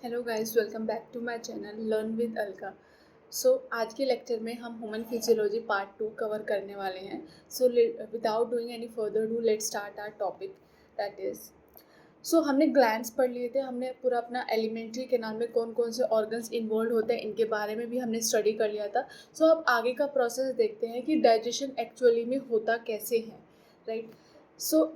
Hello guys, welcome back to my channel learn with Alka. आज के lecture में हम ह्यूमन फिजियोलॉजी पार्ट 2 कवर करने वाले हैं। Without doing any further do let start our topic. That is हमने glands पढ़ लिए थे, हमने पूरा अपना एलिमेंट्री कैनाल में कौन कौन से ऑर्गन्स इन्वॉल्व होते हैं इनके बारे में भी हमने स्टडी कर लिया था। अब आगे का प्रोसेस देखते हैं कि डाइजेशन एक्चुअली में होता कैसे है, राइट।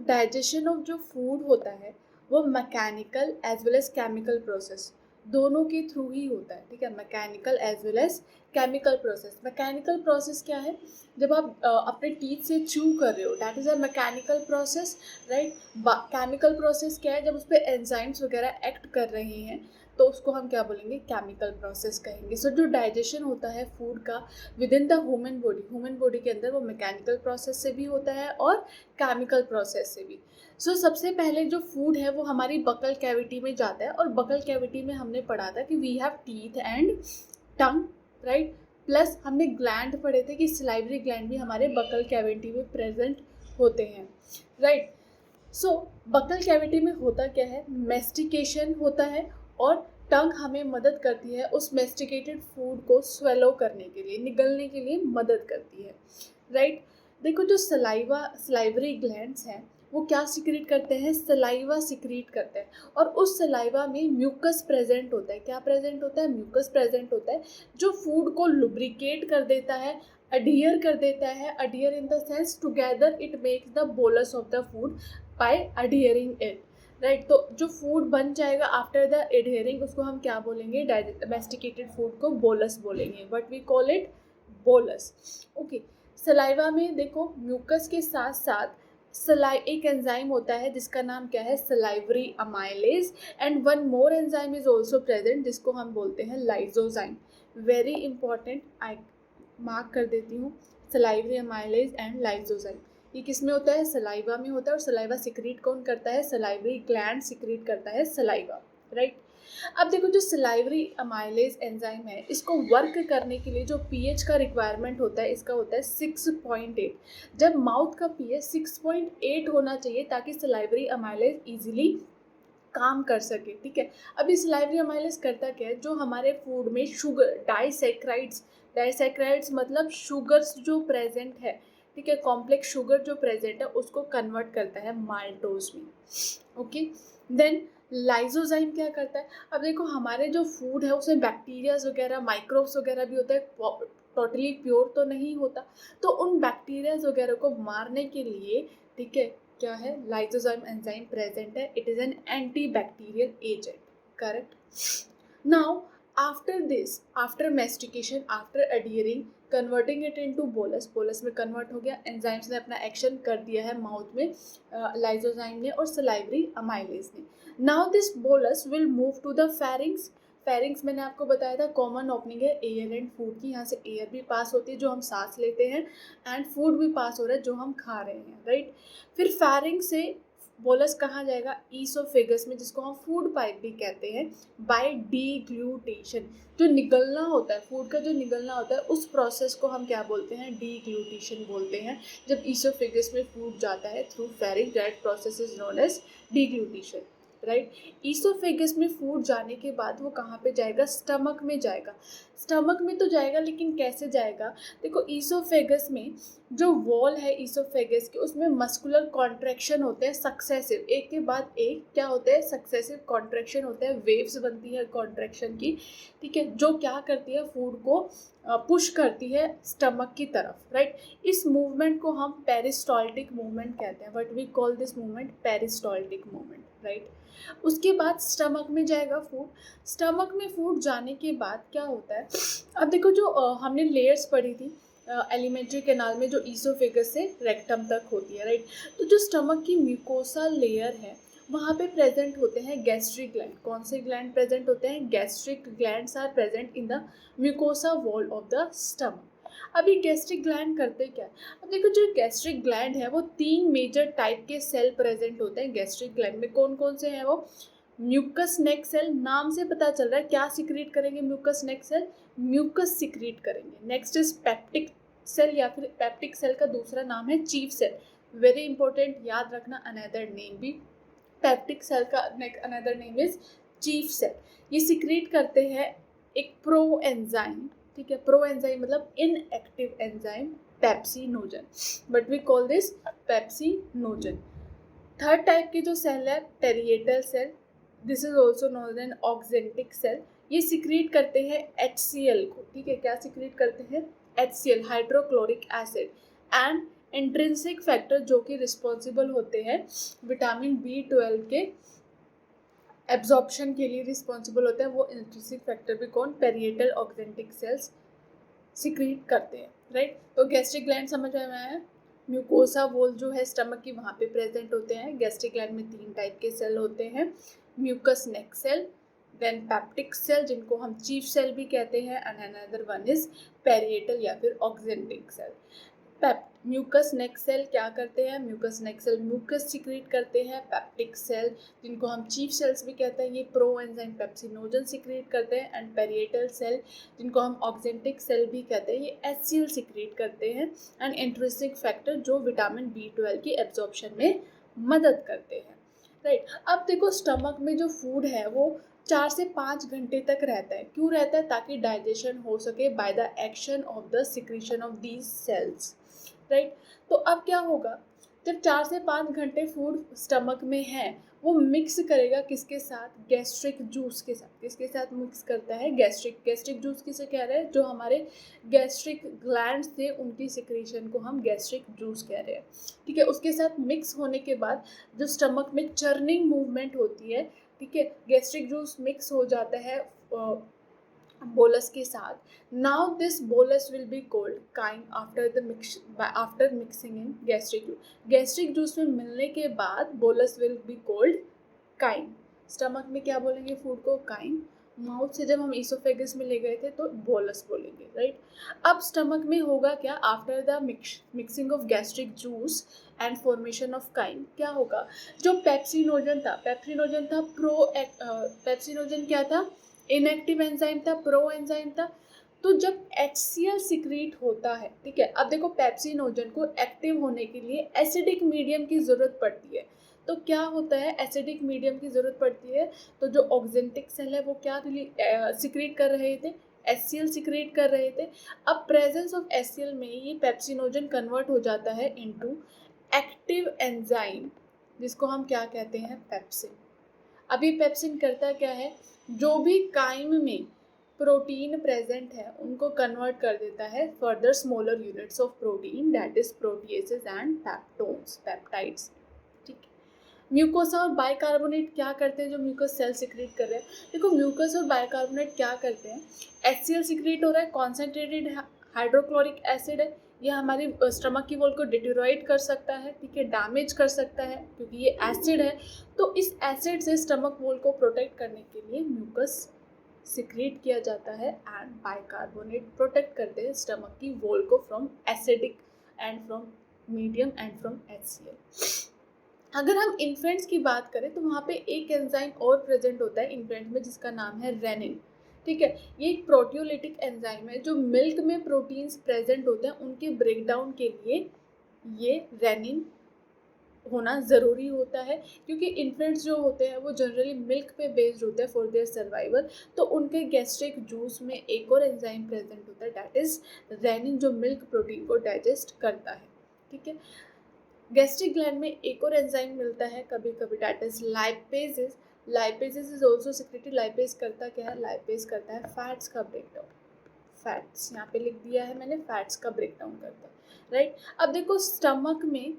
डाइजेशन ऑफ जो फूड होता है वो mechanical as well as chemical process दोनों के थ्रू ही होता है, ठीक है। Mechanical as well as chemical process. Mechanical process क्या है? जब आप अपने टीथ से च्यू कर रहे हो, that is a mechanical process, right. Chemical process क्या है? जब उस पर एंजाइम्स वगैरह एक्ट कर रहे हैं तो उसको हम क्या बोलेंगे? केमिकल प्रोसेस कहेंगे। जो डाइजेशन होता है फूड का with in the human body के अंदर, वो मैकेनिकल प्रोसेस से भी होता है और केमिकल प्रोसेस से भी। सबसे पहले जो फूड है वो हमारी बकल कैविटी में जाता है, और बकल कैविटी में हमने पढ़ा था कि we have teeth and tongue, right. Plus हमने ग्लैंड पढ़े थे कि सलाइवरी ग्लैंड भी हमारे बकल कैविटी में प्रेजेंट होते हैं, राइट। बकल कैविटी में होता क्या है? मेस्टिकेशन होता है, और टंग हमें मदद करती है उस मेस्टिकेटेड फूड को स्वेलो करने के लिए, निगलने के लिए मदद करती है, राइट। देखो, जो सलाइवरी ग्लैंड्स हैं वो क्या सिक्रीट करते हैं? सलाइवा सिक्रीट करते हैं, और उस सलाइवा में म्यूकस प्रेजेंट होता है। क्या प्रेजेंट होता है? म्यूकस प्रेजेंट होता है, जो फूड को लुब्रिकेट कर देता है, अडियर कर देता है। Adhere in the sense together it makes the bolus of the food by adhering it, right. तो जो फूड बन जाएगा आफ्टर द एडहेरिंग, उसको हम क्या बोलेंगे? डोमेस्टिकेटेड फूड को बोलस बोलेंगे। What we call it? Bolus. Okay. Saliva में देखो, म्यूकस के साथ साथ एक एंजाइम होता है जिसका नाम क्या है? Salivary amylase. And one more enzyme is also present जिसको हम बोलते हैं lysozyme. Very important, I mark कर देती हूँ। सलाइवरी अमाइलेज एंड लाइजोजाइम, ये किस में होता है? सलाइवा में होता है। और सलाइवा सिक्रीट कौन करता है? सलाइवरी ग्लैंड सिक्रीट करता है सलाइवा, राइट। अब देखो, जो सलाइवरी अमाइलेज एंजाइम है, इसको वर्क करने के लिए जो पीएच का रिक्वायरमेंट होता है, इसका होता है 6.8। जब माउथ का पीएच 6.8 होना चाहिए ताकि सलाइवरी अमाइलेज इजीली काम कर सके, ठीक है। अब इस सलाइवरी अमाइलेज करता क्या है? जो हमारे फूड में शुगर डाइसैक्राइड्स मतलब शुगर्स जो प्रेजेंट है, ठीक है, कॉम्प्लेक्स शुगर जो प्रेजेंट है उसको कन्वर्ट करता है माल्टोज में। ओके। देन लाइजोजाइम क्या करता है? अब देखो, हमारे जो फूड है उसमें बैक्टीरियाज वगैरह, माइक्रोब्स वगैरह भी होता है, टोटली प्योर तो नहीं होता। तो उन बैक्टीरियाज वगैरह को मारने के लिए, ठीक है, क्या है? लाइजोजाइम एंजाइम प्रेजेंट है। It is an antibacterial agent, correct. Now after this, after mastication, after adhering, converting it into bolus में कन्वर्ट हो गया। एंजाइम्स ने अपना एक्शन कर दिया है माउथ में, लाइजोजाइम ने और सलाइवरी अमाइलेज ने। Now this bolus will move to the pharynx. Pharynx मैंने आपको बताया था कॉमन ओपनिंग है एयर एंड फूड की। यहाँ से एयर भी पास होती है जो हम सांस लेते हैं, एंड फूड भी पास हो रहा है जो हम खा रहे हैं, राइट। फिर फेरिंग से बोलस कहाँ जाएगा? ईसोफेगस में, जिसको हम फूड पाइप भी कहते हैं। बाय डीग्लूटेशन, जो निगलना होता है, फूड का जो निगलना होता है, उस प्रोसेस को हम क्या बोलते हैं? डीग्लूटेशन बोलते हैं। जब ईसोफेगस में फूड जाता है through pharynx, that process is known as deglutition, right. Oesophagus में फूड जाने के बाद वो कहाँ पे जाएगा? स्टमक में जाएगा। स्टमक में तो जाएगा, लेकिन कैसे जाएगा? देखो, ईसोफेगस में जो वॉल है ईसोफेगस के, उसमें मस्कुलर कॉन्ट्रैक्शन होते हैं सक्सेसिव, एक के बाद एक क्या होते हैं? सक्सेसिव कॉन्ट्रैक्शन होते हैं, वेव्स बनती है कॉन्ट्रैक्शन की, ठीक है, जो क्या करती है? फूड को पुश करती है स्टमक की तरफ, राइट। इस मूवमेंट को हम पेरिस्टाल्टिक मूवमेंट कहते हैं। What we call this movement? Peristaltic movement, right. उसके बाद स्टमक में जाएगा फूड। स्टमक में फूड जाने के बाद क्या होता है? अब देखो, जो हमने लेयर्स पढ़ी थी एलिमेंट्री कैनाल में, जो ईसोफेगस से रेक्टम तक होती है, राइट। तो जो स्टमक की म्यूकोसा लेयर है, वहाँ पे प्रेजेंट होते हैं गैस्ट्रिक ग्लैंड। कौन से ग्लैंड प्रेजेंट होते हैं? Gastric glands are present in the mucosa wall of the stomach. अभी गैस्ट्रिक ग्लैंड करते क्या? अब देखो, जो गैस्ट्रिक ग्लैंड है वो 3 मेजर टाइप के सेल प्रेजेंट होते हैं गैस्ट्रिक ग्लैंड में। कौन कौन से हैं वो? म्यूकस नेक सेल, नाम से पता चल रहा है क्या सिक्रीट करेंगे? म्यूकस नेक सेल म्यूकस सिक्रीट करेंगे। नेक्स्ट इज पेप्टिक सेल, या फिर पेप्टिक सेल का दूसरा नाम है चीफ सेल। वेरी इंपॉर्टेंट, याद रखना अनदर नेम भी। पेप्टिक सेल का another name is chief cell, ये सिक्रीट करते हैं एक प्रो एंजाइम, ठीक है, प्रो एंजाइम मतलब inactive enzyme pepsinogen, but we call this pepsinogen. Third type की जो सेल है parietal cell, this is also known an oxyntic cell, ये सिक्रीट करते हैं HCl को, ठीक है, क्या सिक्रीट करते हैं HCl hydrochloric acid and intrinsic factor जो कि रिस्पॉन्सिबल होते हैं विटामिन B12 के एब्जॉर्प्शन के लिए रिस्पॉन्सिबल होते हैं, वो इंट्रिंसिक फैक्टर भी कौन, पेरिएटल ऑक्जेंटिक सेल्स सिक्रीट करते हैं, राइट। तो गैस्ट्रिक ग्लैंड समझ में आया, म्यूकोसा वॉल जो है स्टमक की वहाँ पे प्रेजेंट होते हैं। गैस्ट्रिक ग्लैंड में 3 टाइप के सेल होते हैं, म्यूकस नेक सेल, देन पैप्टिक सेल जिनको हम चीफ सेल भी कहते हैं, and another one is parietal या फिर ऑक्जेंटिक सेल। म्यूकस नेक सेल क्या करते हैं, म्यूकस नेक सेल म्यूकस सिक्रीट करते हैं। पैप्टिक सेल जिनको हम चीफ सेल्स भी कहते हैं, ये प्रो एंजाइम पेप्सिनोजन सिक्रीट करते हैं, एंड पेरिएटल सेल जिनको हम ऑक्जेंटिक सेल भी कहते हैं, ये HCl सिक्रीट करते हैं एंड इंट्रिंसिक फैक्टर जो विटामिन B12 की एब्जॉर्प्शन में मदद करते हैं, राइट। अब देखो स्टमक में जो फूड है वो 4 से 5 घंटे तक रहता है, क्यों रहता है, ताकि डाइजेशन हो सके by the action of the secretion of these cells, right. तो अब क्या होगा, जब 4 से 5 घंटे फूड स्टमक में है, वो मिक्स करेगा किसके साथ, गैस्ट्रिक जूस के साथ। किसके साथ मिक्स करता है, गैस्ट्रिक जूस किसे कह रहे हैं, जो हमारे गैस्ट्रिक ग्लैंड्स थे उनकी सिक्रीशन को हम गैस्ट्रिक जूस कह रहे हैं, ठीक है। उसके साथ मिक्स होने के बाद जो स्टमक में चर्निंग मूवमेंट होती है, ठीक है, गैस्ट्रिक जूस मिक्स हो जाता है बोलस के साथ। Now this bolus will be called chyme after mixing in gastric juice. Gastric juice में मिलने के बाद bolus will be called chyme. Stomach में क्या बोलेंगे फूड को, काइम। माउथ से जब हम ईसोफेगस में ले गए थे तो बोलस बोलेंगे, राइट। अब स्टमक में होगा क्या, after the mixing of gastric juice and formation of chyme, क्या होगा, जो पेप्सिनोजन था पेप्सिनोजन क्या था, इनएक्टिव एंजाइम था, प्रो एंजाइम था। तो जब HCl सिक्रीट होता है, ठीक है, अब देखो पेप्सिनोजन को एक्टिव होने के लिए एसिडिक मीडियम की ज़रूरत पड़ती है। तो क्या होता है, एसिडिक मीडियम की ज़रूरत पड़ती है, तो जो ऑक्जेंटिक सेल है वो क्या सिक्रीट कर रहे थे, HCl सिक्रीट कर रहे थे। अब प्रेजेंस ऑफ HCl में ये पेप्सिनोजन कन्वर्ट हो जाता है इनटू एक्टिव एंजाइम, जिसको हम क्या कहते हैं, पेप्सिन। अभी पेप्सिन करता क्या है, जो भी काइम में प्रोटीन प्रेजेंट है उनको कन्वर्ट कर देता है further smaller units of protein, that is proteoses and peptones, peptides, ठीक है। म्यूकोसा और बाइकार्बोनेट क्या करते हैं, जो म्यूकस सेल सिक्रीट कर रहे हैं, देखो म्यूकस और बाइकार्बोनेट क्या करते हैं, HCl सिक्रीट हो रहा है, कॉन्सेंट्रेटेड हाइड्रोक्लोरिक एसिड है, ये हमारी स्टमक की वॉल को डिटेरोरेट कर सकता है, ठीक है, डैमेज कर सकता है क्योंकि ये एसिड है। तो इस एसिड से स्टमक वॉल को प्रोटेक्ट करने के लिए म्यूकस सिक्रीट किया जाता है एंड बाइकार्बोनेट प्रोटेक्ट करते हैं स्टमक की वॉल को from acidic and from medium and from HCl। अगर हम इन्फेंट्स की बात करें तो वहाँ पे एक एंजाइम और प्रेजेंट होता है इन्फेंट में जिसका नाम है रेनिन, ठीक है। ये एक प्रोटियोलिटिक एंजाइम है, जो मिल्क में प्रोटीन्स प्रेजेंट होते हैं उनके ब्रेकडाउन के लिए ये रेनिन होना ज़रूरी होता है, क्योंकि इन्फेंट्स जो होते हैं वो जनरली मिल्क पे बेस्ड होते हैं फॉर देयर सर्वाइवल। तो उनके गैस्ट्रिक जूस में एक और एंजाइम प्रेजेंट होता है, दैट इज़ रेनिन, जो मिल्क प्रोटीन को डाइजेस्ट करता है, ठीक है। गैस्ट्रिक ग्लैंड में एक और एंजाइम मिलता है कभी कभी, that is lipases. Lipases is also secreted. Lipase करता क्या है, लाइपेज करता है फैट्स का ब्रेकडाउन, फैट्स यहाँ पे लिख दिया है मैंने, फैट्स का ब्रेकडाउन करता है, राइट। अब देखो स्टमक में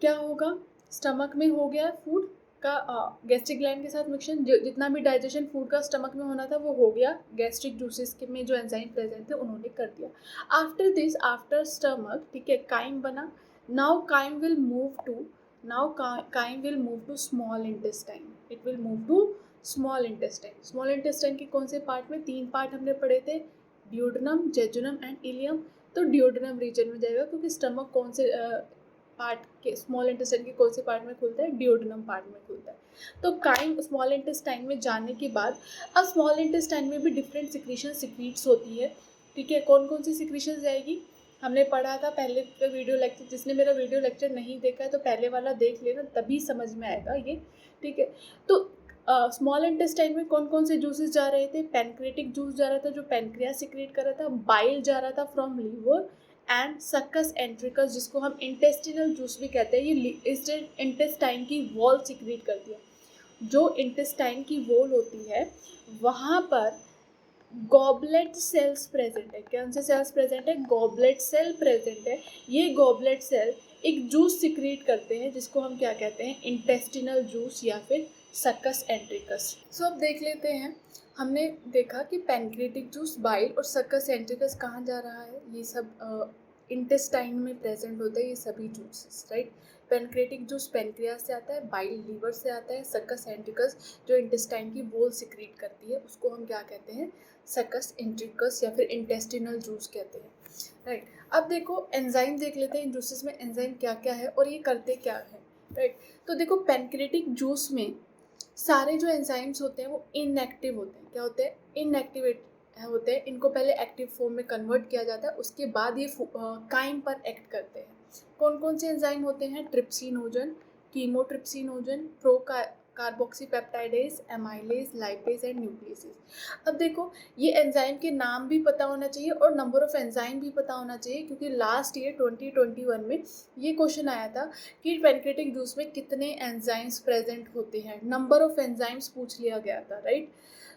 क्या होगा, स्टमक में हो गया फूड का गैस्ट्रिक ग्लैंड के साथ मिक्सन, जितना भी डाइजेशन फूड का स्टमक में होना था वो हो गया, गैस्ट्रिक जूसेस के में जो एंजाइम प्रेजेंट थे उन्होंने कर दिया। आफ्टर दिस, आफ्टर स्टमक, ठीक है, काइम बना। Now chyme will move to small intestine, it will move to small intestine. Small intestine के कौन से पार्ट में, 3 पार्ट हमने पढ़े थे, ड्यूडेनम, जेजुनम एंड इलियम। तो ड्यूडेनम रीजन में जाएगा क्योंकि स्टमक कौन से पार्ट के, स्मॉल इंटेस्टाइन के कौन से पार्ट में खुलता है, ड्यूडेनम पार्ट में खुलता है। तो काइम स्मॉल इंटेस्टाइन में जाने के बाद अब स्मॉल इंटेस्टाइन में भी डिफरेंट सिक्रीशन सिक्रीट्स होती है, ठीक है। कौन कौन सी सिक्रीशन जाएगी, हमने पढ़ा था पहले वीडियो लेक्चर, जिसने मेरा वीडियो लेक्चर नहीं देखा है तो पहले वाला देख लेना, तभी समझ में आएगा ये, ठीक है। तो स्मॉल इंटेस्टाइन में कौन कौन से जूसेस जा रहे थे? पैनक्रेटिक जूस जा रहा था जो पैनक्रियास सिक्रेट कर रहा था, बाइल जा रहा था from liver, and succus entericus जिसको हम इंटेस्टिनल जूस भी कहते हैं, ये इंटेस्टाइन की वॉल सिक्रेट करती है। जो इंटेस्टाइन की वॉल होती है वहाँ पर गॉबलेट सेल्स प्रेजेंट है। कौन से सेल्स प्रेजेंट है? गॉबलेट सेल प्रेजेंट है। ये गॉबलेट सेल एक जूस सिक्रीट करते हैं जिसको हम क्या कहते हैं? इंटेस्टिनल जूस या फिर सक्कस एंट्रिकस। सो अब देख लेते हैं, हमने देखा कि पैनक्रेटिक जूस, बाइल और सक्कस एंट्रिकस कहाँ जा रहा है। ये सब इंटेस्टाइन में प्रेजेंट होते हैं ये सभी juices, right. Pancreatic juice pancreas से आता है, बाइल लीवर से आता है, सक्कस एंट्रिकस जो इंटेस्टाइन की वॉल सिक्रीट करती है उसको हम क्या कहते हैं? सक्कस एंट्रिकस या फिर इंटेस्टिनल जूस कहते हैं, राइट। अब देखो एंजाइम देख लेते हैं, इन जूसेस में एंजाइम क्या क्या है और ये करते क्या है, राइट। तो देखो पैनक्रेटिक जूस में सारे जो एंजाइम्स होते हैं वो इनएक्टिव होते हैं। क्या होते हैं? इनएक्टिवेट होते हैं। इनको पहले एक्टिव फॉर्म में कन्वर्ट किया जाता है, उसके बाद ये काइम पर एक्ट करते हैं। कौन कौन से एंजाइम होते हैं? Trypsinogen, chymotrypsinogen, carboxypeptidase, amylase, lipase and nucleases. अब देखो ये एंजाइम के नाम भी पता होना चाहिए और नंबर ऑफ एंजाइम भी पता होना चाहिए, क्योंकि लास्ट ईयर 2021 में ये क्वेश्चन आया था कि पैनक्रेटिक जूस में कितने एंजाइम्स प्रेजेंट होते हैं। नंबर ऑफ एंजाइम्स पूछ लिया गया था, राइट।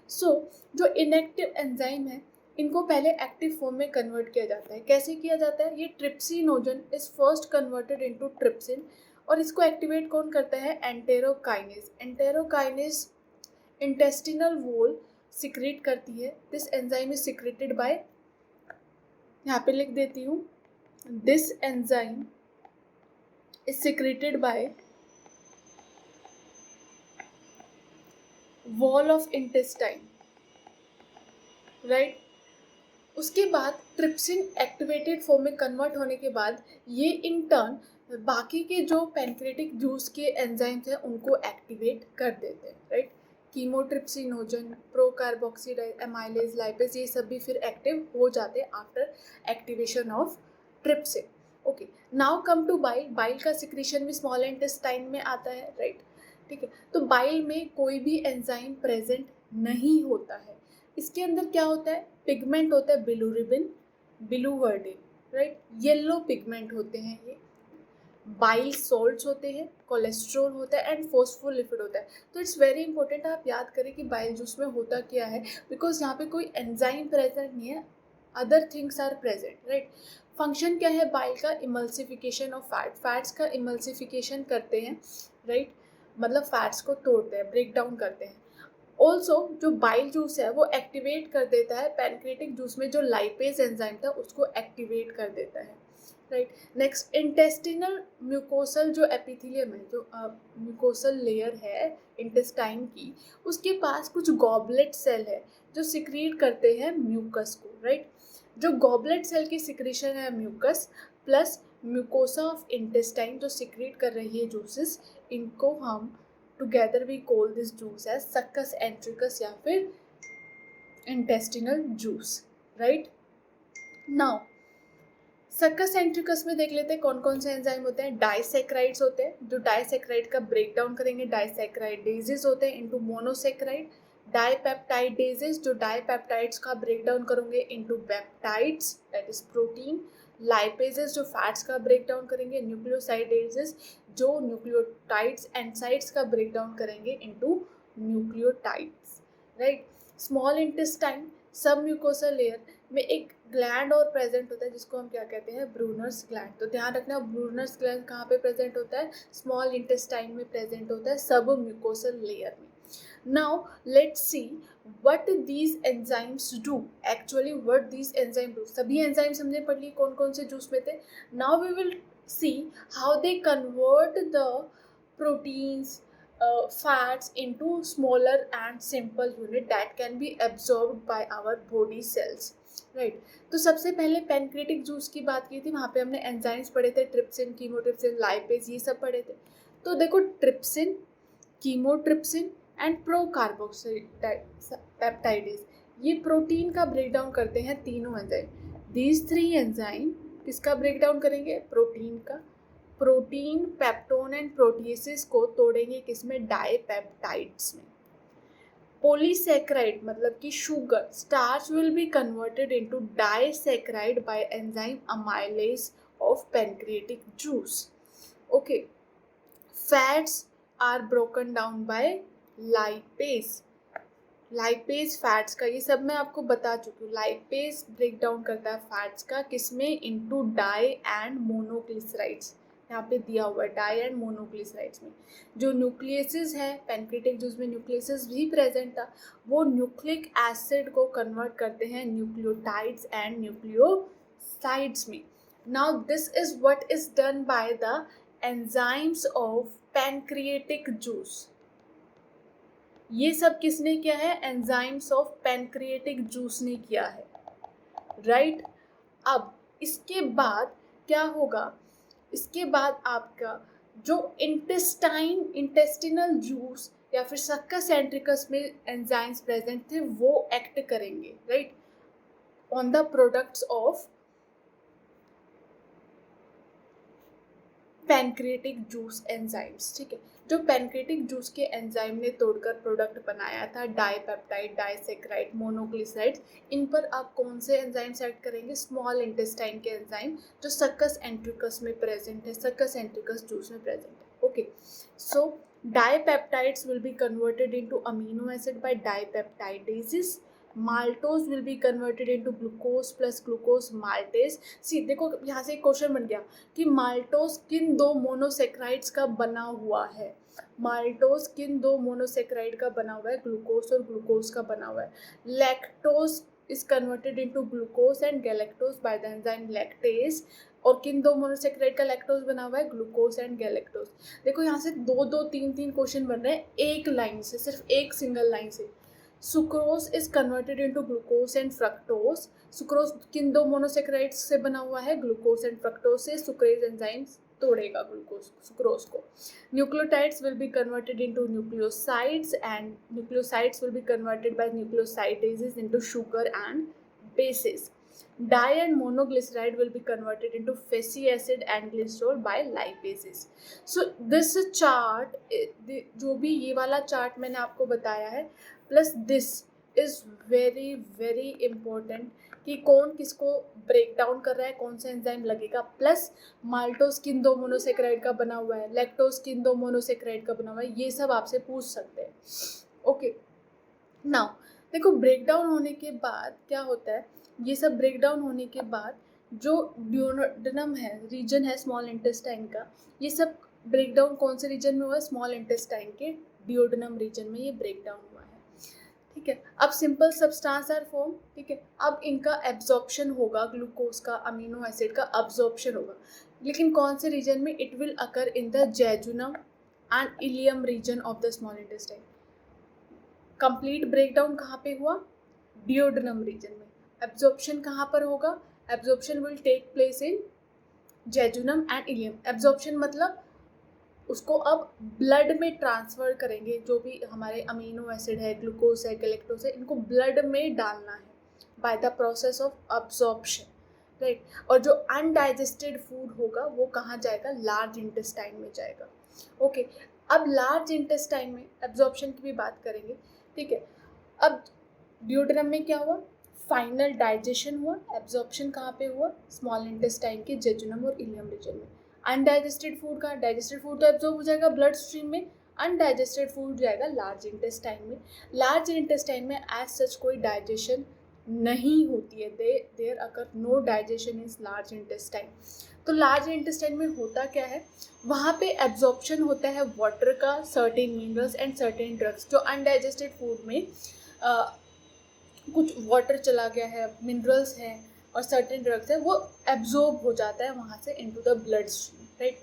सो जो इनएक्टिव एंजाइम है इनको पहले एक्टिव फॉर्म में कन्वर्ट किया जाता है। कैसे किया जाता है? ये trypsinogen is first converted into trypsin, और इसको एक्टिवेट कौन करता है? Enterokinase. Enterokinase intestinal wall secrete करती है। This enzyme is secreted by, यहाँ पे लिख देती हूँ, this enzyme is secreted by wall of intestine, right. उसके बाद ट्रिप्सिन एक्टिवेटेड फॉर्म में कन्वर्ट होने के बाद ये इन टर्न बाकी के जो पैनक्रेटिक जूस के एंजाइम्स हैं उनको एक्टिवेट कर देते हैं, right. Chymotrypsinogen, procarboxidase, amylase, lipase, ये सब भी फिर एक्टिव हो जाते हैं after activation of trypsin. Okay, now come to bile. Bile का सिक्रीशन भी स्मॉल इंटेस्टाइन में आता है, राइट। ठीक है, तो बाइल में कोई भी एंजाइम प्रेजेंट नहीं होता है। इसके अंदर क्या होता है? पिगमेंट होता है बिलुरिबिन, बिलुवर्डिन, राइट। येलो पिगमेंट होते हैं ये। बाइल सॉल्ट्स होते हैं, कोलेस्ट्रॉल होता है एंड फॉस्फोलिपिड होता है। तो इट्स वेरी इंपॉर्टेंट आप याद करें कि बाइल जूस में होता क्या है, बिकॉज यहाँ पे कोई एंजाइम प्रेजेंट नहीं है, other things are present, right. Function क्या है बाइल का? Emulsification of fat. फैट्स का इमल्सिफिकेशन करते हैं, राइट। मतलब फैट्स को तोड़ते हैं, ब्रेक डाउन करते हैं। ऑल्सो जो बाइल जूस है वो एक्टिवेट कर देता है पैनक्रेटिक जूस में जो लाइपेज एंजाइम था उसको एक्टिवेट कर देता है, राइट। नेक्स्ट, इंटेस्टिनल म्यूकोसल जो एपिथेलियम है, जो म्यूकोसल लेयर है इंटेस्टाइन की, उसके पास कुछ गॉबलेट सेल है जो सिक्रीट करते हैं म्यूकस को, राइट। जो गॉबलेट सेल की सिक्रीशन है mucus plus mucosa of intestine जो सिक्रीट कर रही है जूसेस, इनको हम together we call this juice as succus entericus या फिर intestinal juice, right. Now succus entericus में देख लेते हैं कौन कौन से एंजाइम होते हैं। डाइसेक्राइड्स होते हैं जो डाइसेक्राइड का ब्रेक डाउन करेंगे, डाइसेक्राइडेजेस होते हैं इनटू मोनोसेक्राइड। डाइपेप्टाइडेजेस जो डाइपेप्टाइड्स का ब्रेक डाउन करेंगे into peptides, that is protein. Lipases जो फैट्स का ब्रेक डाउन करेंगे, न्यूक्लियोसाइडेजेस जो न्यूक्लियोटाइड्स एंजाइम्स का ब्रेक डाउन करेंगे into nucleotides, right. Small intestine सब म्यूकोसल लेयर में एक ग्लैंड और प्रेजेंट होता है जिसको हम क्या कहते हैं? Brunner's gland. तो ध्यान रखना ब्रूनर्स ग्लैंड कहाँ पे प्रेजेंट होता है? स्मॉल इंटेस्टाइन में प्रेजेंट होता है, सब म्यूकोसल लेयर में। Now let's see what these enzymes do. Actually what these enzyme do, सभी एंजाइम्स हमने पढ़ ली कौन कौन से जूस में थे। Now we will see how they convert the proteins fats into smaller and simple unit that can be absorbed by our body cells, right. तो सबसे पहले पैनक्रेटिक जूस की बात की थी, वहाँ पे हमने एंजाइम्स पढ़े थे, ट्रिप्सिन, कीमोट्रिप्सिन, लाइपेज, ये सब पढ़े थे। तो देखो ट्रिप्सिन, कीमोट्रिप्सिन एंड प्रोकार्बोक्सीपेप्टाइडेज ये प्रोटीन का ब्रेक डाउन करते हैं तीनों एंजाइम। दीज थ्री एंजाइम किसका ब्रेक डाउन करेंगे? प्रोटीन का। प्रोटीन, पेप्टोन एंड प्रोटीएसेस को तोड़ेंगे किसमें? डाइपेप्टाइड्स में, पॉलीसैकेराइड मतलब कि sugar starch will be converted into disaccharide by enzyme amylase of pancreatic juice. Okay, fats are broken down by lipase. Lipase fats का, ये सब मैं आपको बता चुकी हूँ. लाइपेज ब्रेक डाउन करता है फैट्स का किसमें, इनटू डाई एंड मोनोग्लिसराइड्स. यहाँ पे दिया हुआ है डाई एंड मोनोग्लिसराइड्स में. जो न्यूक्लियसेस है पैनक्रियाटिक जूस में, न्यूक्लियसेस भी प्रेजेंट था, वो न्यूक्लिक एसिड को कन्वर्ट करते हैं न्यूक्लियोटाइड्स एंड न्यूक्लियोसाइड्स में. Now this is what is done by the enzymes of pancreatic juice. ये सब किसने किया है, एंजाइम्स ऑफ पैनक्रियाटिक जूस ने किया है, राइट. अब इसके बाद क्या होगा, इसके बाद आपका जो इंटेस्टिनल जूस या फिर सक्कस सेंट्रिकस में एंजाइम्स प्रेजेंट थे वो एक्ट करेंगे, right, on the products of pancreatic juice enzymes. ठीक है, जो पैनक्रियाटिक जूस के एंजाइम ने तोड़कर प्रोडक्ट बनाया था डाइपेप्टाइड, डाइसैकेराइड, मोनोग्लिसराइड्स, इन पर आप कौन से एंजाइम्स ऐड करेंगे, स्मॉल इंटेस्टाइन के एंजाइम जो सक्कस एंट्रिकस में प्रेजेंट है, सक्कस एंट्रिकस जूस में प्रेजेंट है. Okay, so dipeptides will be converted into amino acid by dipeptidases. Maltose will be converted into glucose plus glucose maltase. See देखो यहाँ से एक क्वेश्चन बन गया कि माल्टोज किन दो मोनोसेक्राइड्स का बना हुआ है. माल्टोज किन दो मोनोसेक्राइड का बना हुआ है, ग्लूकोज और ग्लूकोज का बना हुआ है. Lactose is converted into glucose and galactose by the enzyme lactase. और किन दो मोनोसेक्राइड का लैक्टोज बना हुआ है, ग्लूकोज एंड गैलेक्टोज. देखो यहाँ से दो दो तीन तीन क्वेश्चन बन रहे हैं एक लाइन से, सिर्फ एक सिंगल लाइन से. Sucrose is converted into glucose and fructose. Sucrose किन दो मोनोसेक्राइड्स से बना हुआ है, ग्लूकोज एंड फ्रक्टोज से. सुक्रेज एंजाइम्स तोड़ेगा ग्लूकोज सुक्रोज को. Nucleotides will be converted into nucleosides and nucleosides will be converted by nucleosidases into sugar and bases. Di and monoglyceride will be converted into fatty acid and glycerol by lipases. So this chart, जो भी ये वाला chart मैंने आपको बताया है, plus this is very very important कि कौन किसको ब्रेक डाउन कर रहा है, कौन सा एंजाइम लगेगा, प्लस माल्टोज किन दो मोनोसेक्राइड का बना हुआ है, लैक्टोज किन दो मोनोसेक्राइड का बना हुआ है, ये सब आपसे पूछ सकते हैं. ओके, नाउ देखो ब्रेक डाउन होने के बाद क्या होता है, ये सब ब्रेक डाउन होने के बाद जो ड्यूओडेनम है, रीजन है स्मॉल इंटेस्टाइन का, ये सब ब्रेक डाउन कौन से रीजन में हुआ है, स्मॉल इंटेस्टाइन के ड्यूओडेनम रीजन में ये ब्रेक डाउन हुआ है. ठीक है, अब सिंपल सब्सटेंस आर फॉर्म. ठीक है, अब इनका एब्जॉर्प्शन होगा, ग्लूकोज का, अमीनो एसिड का एब्जॉर्प्शन होगा, लेकिन कौन से रीजन में, it will occur in the jejunum and ileum region of the small intestine. Complete breakdown कहाँ पे हुआ, ड्यूओडेनम रीजन में. एब्जॉर्प्शन कहाँ पर होगा, absorption will take place in jejunum and ileum. Absorption मतलब उसको अब ब्लड में ट्रांसफ़र करेंगे, जो भी हमारे अमीनो एसिड है, ग्लूकोज है, गैलेक्टोज है, इनको ब्लड में डालना है by the process of absorption, right. और जो अनडाइजेस्टेड फूड होगा वो कहाँ जाएगा, लार्ज इंटेस्टाइन में जाएगा. ओके, अब लार्ज इंटेस्टाइन में एब्जॉर्प्शन की भी बात करेंगे. ठीक है, अब ड्यूओडेनम में क्या हुआ, फाइनल डाइजेशन हुआ. एब्जॉर्प्शन कहाँ पे हुआ, स्मॉल इंटेस्टाइन के जेजुनम और इलियम रीजन में. अनडाइजेस्टेड फूड का, डाइजेस्टेड फूड तो एब्जॉर्ब हो जाएगा ब्लड स्ट्रीम में, अनडाइजेस्टेड फूड जाएगा लार्ज इंटेस्टाइन में. लार्ज इंटेस्टाइन में एज सच कोई डाइजेशन नहीं होती है, there occur no digestion is large intestine. तो लार्ज इंटेस्टाइन में होता क्या है, वहाँ पे एब्जॉर्प्शन होता है वाटर का, certain minerals and certain drugs. जो अनडाइजेस्टेड फूड में कुछ वाटर चला गया है, मिनरल्स हैं और सर्टेन ड्रग्स है, वो एब्जॉर्ब हो जाता है वहाँ से into the blood stream, right.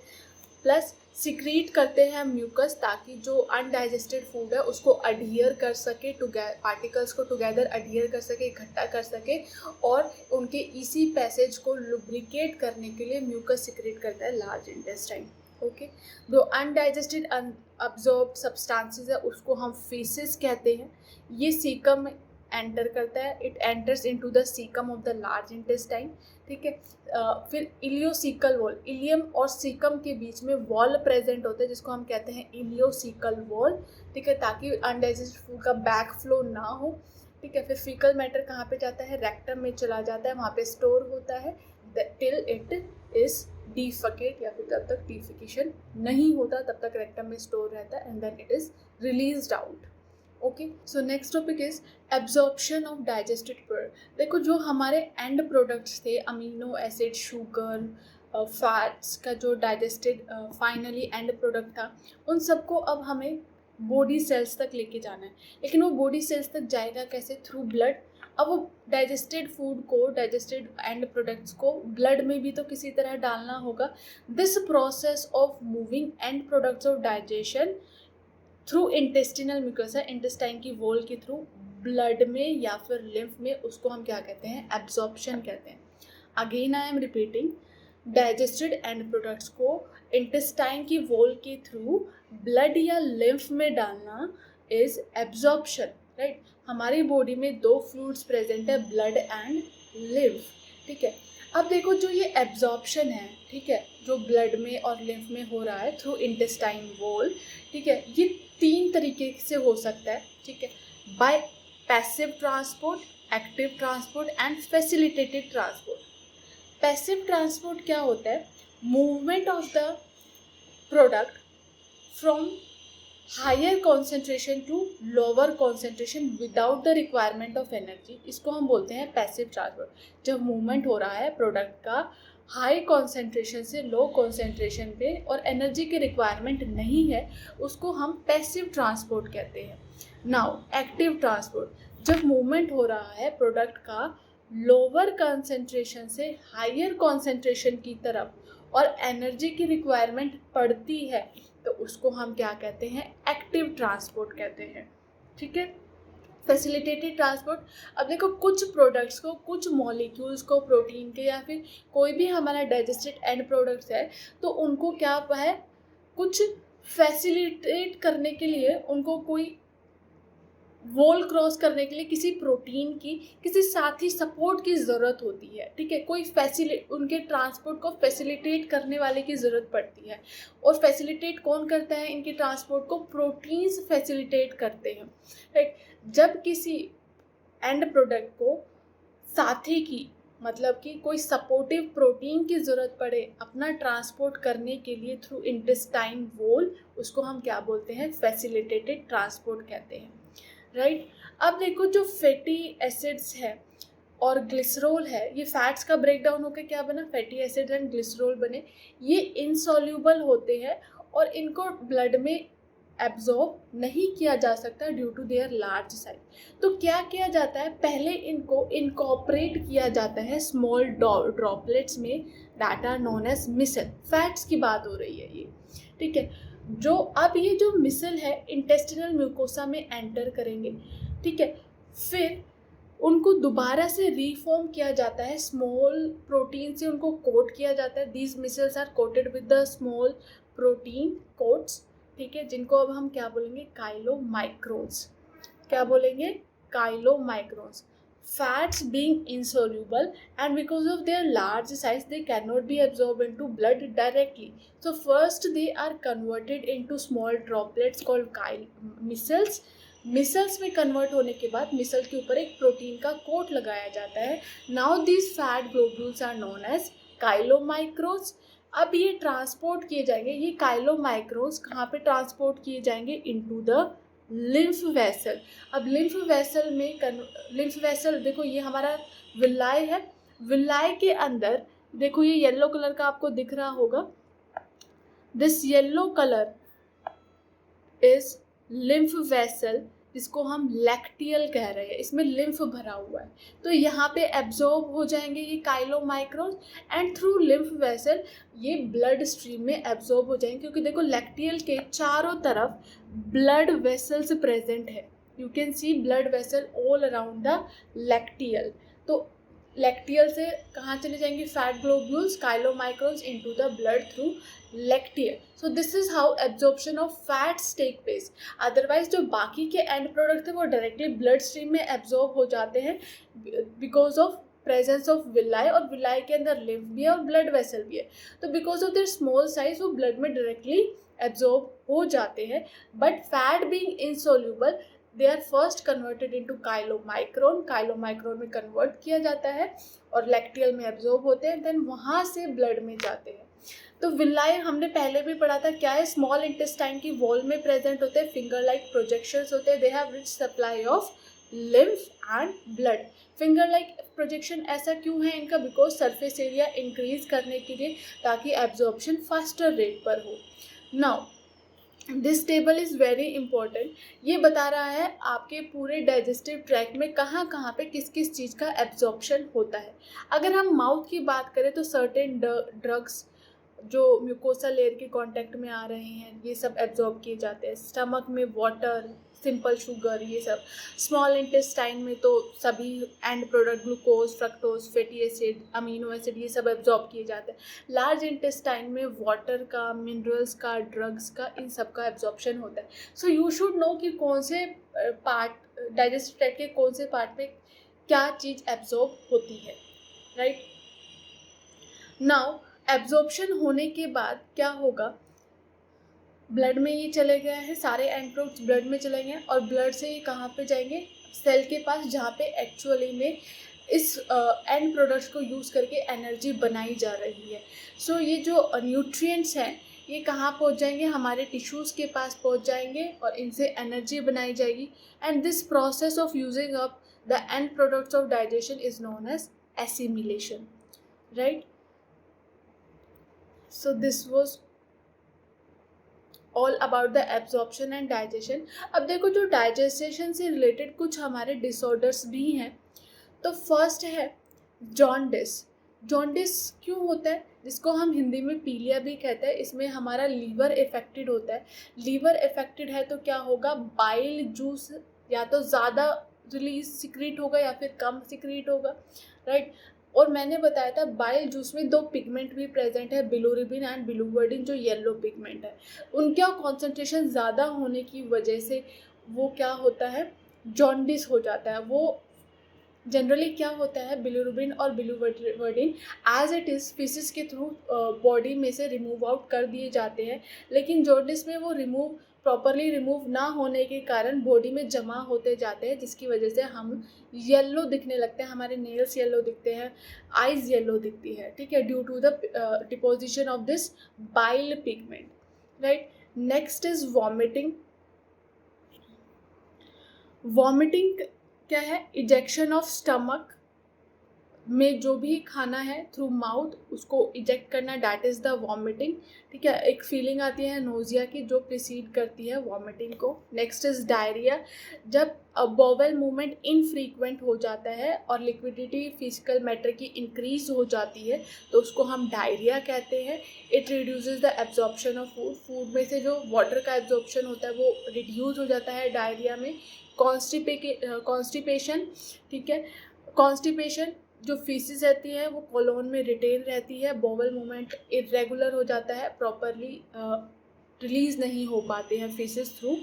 Plus secrete करते हैं म्यूकस, ताकि जो अनडाइजेस्टेड फूड है उसको अडहियर कर सके, पार्टिकल्स को टुगेदर अडहियर कर सके, इकट्ठा कर सके, और उनके इसी पैसेज को लुब्रिकेट करने के लिए म्यूकस सिक्रीट करता है लार्ज इंटेस्टाइन. ओके, जो अनडाइजेस्टेड अब्जॉर्ब सब्सटेंसेस है उसको हम फेसेस कहते हैं. ये सीकम एंटर करता है, it enters into the caecum of the large intestine, ठीक है। फिर इलियोसिकल वॉल, इलियम और सीकम के बीच में वॉल प्रेजेंट होता है जिसको हम कहते हैं इलियोसिकल वॉल, ठीक है, ताकि अनडाइजेस्टेड फूड का बैक फ्लो ना हो, ठीक है। फिर फीकल मैटर कहाँ पे जाता है, रेक्टम में चला जाता है, वहाँ पे स्टोर होता है टिल इट इज डिफेकेट, या फिर तब तक डिफिकेशन नहीं होता, तब तक रेक्टम में स्टोर रहता है and then it is released out. Okay, so next topic is absorption of digested product. देखो जो हमारे एंड प्रोडक्ट्स थे, अमीनो एसिड, शुगर, फैट्स का जो डाइजेस्टेड फाइनली एंड प्रोडक्ट था, उन सबको अब हमें बॉडी सेल्स तक लेके जाना है। लेकिन वो बॉडी सेल्स तक जाएगा कैसे, थ्रू ब्लड। अब वो डाइजेस्टेड फूड को, डाइजेस्टेड एंड प्रोडक्ट्स को ब्लड में भी तो किसी तरह डालना होगा। This process of moving and products of digestion through intestinal mucosa, intestine की वॉल के थ्रू ब्लड में या फिर लिम्फ में, उसको हम क्या कहते हैं, एब्जॉर्प्शन कहते हैं। Again I am repeating, digested and products को इंटेस्टाइन की वॉल के थ्रू ब्लड या लिम्फ में डालना इज एब्जॉर्प्शन, राइट। हमारी बॉडी में दो फ्लूइड्स प्रेजेंट है, ब्लड एंड लिम्फ, ठीक है। अब देखो जो ये एब्जॉर्प्शन है, ठीक है, जो ब्लड में और लिम्फ में हो रहा है थ्रू इंटेस्टाइन वॉल, ठीक है, ये 3 तरीके से हो सकता है, ठीक है, by passive transport, active transport and facilitated transport. Passive transport क्या होता है, movement of the product from higher concentration to lower concentration without the requirement of energy, इसको हम बोलते हैं पैसिव ट्रांसपोर्ट। जब मूवमेंट हो रहा है प्रोडक्ट का हाई कॉन्सेंट्रेशन से लो कॉन्सेंट्रेशन पे और एनर्जी की रिक्वायरमेंट नहीं है, उसको हम पैसिव ट्रांसपोर्ट कहते हैं। नाउ एक्टिव ट्रांसपोर्ट, जब मूवमेंट हो रहा है प्रोडक्ट का लोअर कॉन्सेंट्रेशन से हायर कॉन्सेंट्रेशन की तरफ और एनर्जी की रिक्वायरमेंट पड़ती है, तो उसको हम क्या कहते हैं, एक्टिव ट्रांसपोर्ट कहते हैं, ठीक है। फैसिलिटेटेड ट्रांसपोर्ट, अब देखो कुछ प्रोडक्ट्स को, कुछ मॉलिक्यूल्स को, प्रोटीन के या फिर कोई भी हमारा डाइजेस्टेड एंड प्रोडक्ट्स है, तो उनको क्या है, कुछ फैसिलिटेट करने के लिए उनको कोई वॉल क्रॉस करने के लिए किसी प्रोटीन की, किसी साथी सपोर्ट की ज़रूरत होती है, ठीक है। कोई उनके ट्रांसपोर्ट को फैसिलिटेट करने वाले की ज़रूरत पड़ती है। और फैसिलिटेट कौन करता है इनके ट्रांसपोर्ट को, प्रोटीन्स फैसिलिटेट करते हैं, राइट। जब किसी एंड प्रोडक्ट को साथी की, मतलब कि कोई सपोर्टिव प्रोटीन की ज़रूरत पड़े अपना ट्रांसपोर्ट करने के लिए थ्रू इंटेस्टाइन वॉल, उसको हम क्या बोलते हैं, फैसिलिटेटेड ट्रांसपोर्ट कहते हैं, राइट। अब देखो जो फैटी एसिड्स है और ग्लिसरॉल है, ये फैट्स का ब्रेकडाउन होकर क्या बना, फैटी एसिड एंड ग्लिसरॉल बने। ये इनसॉल्यूबल होते हैं और इनको ब्लड में एब्जॉर्ब नहीं किया जा सकता due to their large size. तो क्या किया जाता है, पहले इनको इनकॉर्पोरेट किया जाता है स्मॉल ड्रॉपलेट्स में, that are known as micelle. Fats की बात हो रही है ये, ठीक है। जो अब ये जो मिसल है इंटेस्टिनल म्यूकोसा में एंटर करेंगे, ठीक है, फिर उनको दोबारा से रीफॉर्म किया जाता है, स्मॉल प्रोटीन से उनको कोट किया जाता है। These micelles are coated with the small protein coats, ठीक है, जिनको अब हम क्या बोलेंगे, काइलोमाइक्रोन्स। क्या बोलेंगे, chylomicrons. Fats being insoluble and because of their large size they cannot be absorbed into blood directly. So first they are converted into small droplets called micelles. Micelles में कन्वर्ट होने के बाद मिसल के ऊपर एक प्रोटीन का कोट लगाया जाता है। Now these fat globules are known as chylomicrons. अब ये ट्रांसपोर्ट किए जाएंगे, ये काइलोमाइक्रोन्स कहाँ पे ट्रांसपोर्ट किए जाएंगे, इनटू द लिम्फ वेसल। अब लिम्फ वेसल में लिम्फ वेसल देखो ये हमारा विलाई है, विलाई के अंदर देखो ये येलो कलर का आपको दिख रहा होगा, this yellow colour is lymph vessel, जिसको हम लैक्टियल कह रहे हैं, इसमें लिम्फ भरा हुआ है। तो यहाँ पे एब्जॉर्ब हो जाएंगे ये chylomicrons and through lymph vessel ये ब्लड स्ट्रीम में एब्जॉर्ब हो जाएंगे, क्योंकि देखो लैक्टियल के चारों तरफ ब्लड वेसल्स प्रेजेंट है। You can see blood vessel all around the lacteal. तो लैक्टियल से कहाँ चले जाएंगे, fat globules chylomicrons into the blood through lacteal. So this is how absorption of fats take place. Otherwise जो बाकी के end product थे वो डायरेक्टली ब्लड स्ट्रीम में एब्जॉर्ब हो जाते हैं because of presence of villi, और विलाई के अंदर लिव भी है और ब्लड वेसल भी है. तो because of their small size वो ब्लड में डायरेक्टली एब्जॉर्ब हो जाते हैं. But fat being insoluble they are first converted into chylomicron. Chylomicron में कन्वर्ट किया जाता है और लैक्टियल में एब्जॉर्ब होते हैं, देन वहाँ से ब्लड में जाते हैं. तो विलाई हमने पहले भी पढ़ा था क्या है, स्मॉल इंटेस्टाइन की वॉल में प्रेजेंट होते हैं, फिंगर लाइक प्रोजेक्शंस होते हैं, they have rich supply of lymph and blood. Finger like projection ऐसा क्यों है इनका, बिकॉज सरफेस एरिया इंक्रीज करने के लिए, ताकि एब्जॉर्प्शन फास्टर रेट पर हो. Now this table is very important. ये बता रहा है आपके पूरे डाइजेस्टिव ट्रैक्ट में कहाँ कहाँ पे किस किस चीज़ का एब्जॉर्प्शन होता है. अगर हम माउथ की बात करें तो सर्टेन ड्रग्स जो म्यूकोसा लेयर के कांटेक्ट में आ रहे हैं ये सब एब्जॉर्ब किए जाते हैं. स्टमक में वाटर, सिंपल शुगर, ये सब. स्मॉल इंटेस्टाइन में तो सभी and product glucose, fructose, fatty acid, amino acid, ये सब एब्जॉर्ब किए जाते हैं. लार्ज इंटेस्टाइन में वाटर का, मिनरल्स का, ड्रग्स का, इन सब का एब्जॉर्प्शन होता है. सो यू शुड नो कि कौन से पार्ट डाइजेस्टिव ट्रैक्ट के कौन से पार्ट में क्या चीज़ एब्जॉर्ब होती है. राइट नाउ एब्जॉर्प्शन होने के बाद क्या होगा, ब्लड में ये चले गया है, सारे एंड प्रोडक्ट्स ब्लड में चले गए और ब्लड से ये कहाँ पे जाएंगे, सेल के पास, जहाँ पे एक्चुअली में इस एंड प्रोडक्ट्स को यूज़ करके एनर्जी बनाई जा रही है. सो ये जो न्यूट्रिएंट्स हैं ये कहाँ पहुँच जाएंगे, हमारे टिश्यूज़ के पास पहुँच जाएंगे और इनसे एनर्जी बनाई जाएगी. And this process of using up the end products of digestion is known as assimilation. Right. So this was all about the absorption and digestion. अब देखो जो डाइजेशन से रिलेटेड कुछ हमारे डिसऑर्डर्स भी हैं. तो फर्स्ट है जॉन्डिस. जॉन्डिस क्यों होता है, जिसको हम हिंदी में पीलिया भी कहते हैं. इसमें हमारा लीवर इफेक्टेड होता है. लीवर इफेक्टेड है तो क्या होगा, बाइल जूस या तो ज़्यादा रिलीज सिक्रीट होगा या फिर कम सिक्रीट होगा. राइट. और मैंने बताया था बाइल जूस में दो पिगमेंट भी प्रेजेंट है, बिलुरिबिन एंड बिलुवर्डिन, जो येलो पिगमेंट है. उनका कॉन्सेंट्रेशन ज़्यादा होने की वजह से वो क्या होता है, जॉन्डिस हो जाता है. वो जनरली क्या होता है, बिलुरुबिन और बिलुवर्डिन एज इट इज़ फीसिस के थ्रू बॉडी में से रिमूव आउट कर दिए जाते हैं. लेकिन जॉन्डिस में वो प्रॉपरली रिमूव ना होने के कारण बॉडी में जमा होते जाते हैं, जिसकी वजह से हम येलो दिखने लगते हैं, हमारे नेल्स येलो दिखते हैं, आइज़ येलो दिखती है. ठीक है, due to the deposition of this bile pigment. Right. Next is vomiting. Vomiting क्या है, इजेक्शन ऑफ स्टमक में जो भी खाना है थ्रू माउथ उसको इजेक्ट करना, डैट इज़ द वॉमिटिंग. ठीक है, एक फीलिंग आती है नोजिया की जो प्रिसीड करती है वॉमिटिंग को. Next is diarrhoea. जब बॉवेल मूवमेंट इनफ्रीक्वेंट हो जाता है और लिक्विडिटी फिजिकल मैटर की इंक्रीज हो जाती है तो उसको हम डायरिया कहते हैं. It reduces the absorption of food. Food में से जो वाटर का एब्जॉर्प्शन होता है वो रिड्यूस हो जाता है डायरिया में. कॉन्स्टिपेशन. ठीक है, कॉन्स्टिपेशन जो फीसिस रहती है वो कोलोन में रिटेन रहती है. बॉवल मूवमेंट इरेगुलर हो जाता है, प्रॉपरली रिलीज नहीं हो पाते हैं faeces through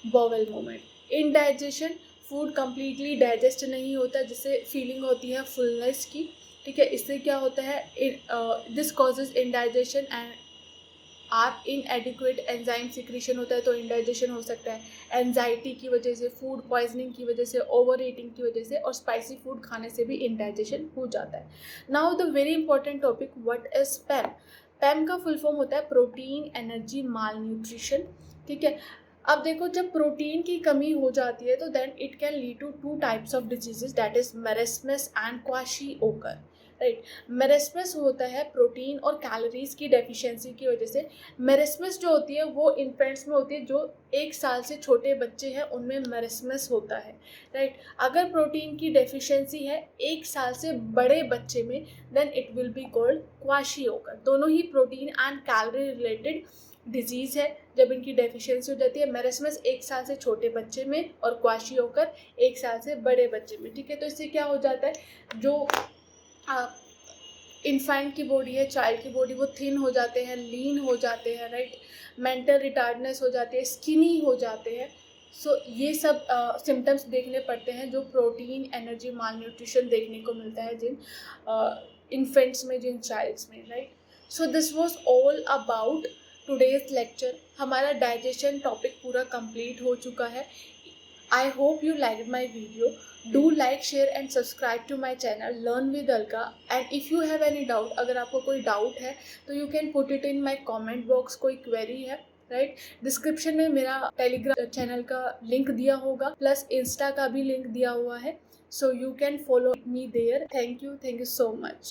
bowel movement. Indigestion, food completely digest नहीं होता, जिससे फीलिंग होती है फुलनेस की. ठीक है, इससे क्या होता है, दिस कॉजेज इनडाइजेशन एंड आप इनएडिक्वेट एंजाइम सिक्रीशन होता है तो इनडाइजेशन हो सकता है. एंजाइटी की वजह से, फूड पॉइजनिंग की वजह से, ओवर ईटिंग की वजह से और स्पाइसी फूड खाने से भी इनडाइजेशन हो जाता है. Now the very important topic, what is PEM. PEM का फुल फॉर्म होता है प्रोटीन एनर्जी माल न्यूट्रिशन. ठीक है, अब देखो जब प्रोटीन की कमी हो जाती है तो then it can lead to two types of diseases, that is marasmus and kwashiorkor. Right. Marasmus होता है प्रोटीन और कैलोरीज की डेफिशिएंसी की वजह से. मेरेस्मस जो होती है वो इन्फेंट्स में होती है, जो 1 साल से छोटे बच्चे हैं उनमें मेरेस्मस होता है. राइट. अगर प्रोटीन की डेफिशिएंसी है 1 साल से बड़े बच्चे में then it will be called kwashiorkor. दोनों ही protein and calorie related disease है जब इनकी डेफिशिएंसी हो जाती है. मेरेस्मस 1 साल से छोटे बच्चे में और क्वाशीओकर 1 साल से बड़े बच्चे में. ठीक है, तो इससे क्या हो जाता है, जो इन्फेंट की बॉडी है, चाइल्ड की बॉडी, वो थिन हो जाते हैं, लीन हो जाते हैं, राइट, मेंटल रिटार्डनेस हो जाती है, स्किनी हो जाते हैं। सो ये सब सिम्टम्स देखने पड़ते हैं जो प्रोटीन एनर्जी माल न्यूट्रिशन देखने को मिलता है जिन इन्फेंट्स में, जिन चाइल्ड्स में, right. So this was all about today's lecture. हमारा डाइजेशन टॉपिक पूरा कंप्लीट हो चुका है। I hope you liked my video. Do like, share and subscribe to my channel Learn with Alka. And if you have any doubt, अगर आपको कोई doubt है तो you can put it in my comment box. कोई query है, right, description में मेरा Telegram channel का लिंक दिया होगा, प्लस इंस्टा का भी लिंक दिया हुआ है, so you can follow me there. Thank you so much.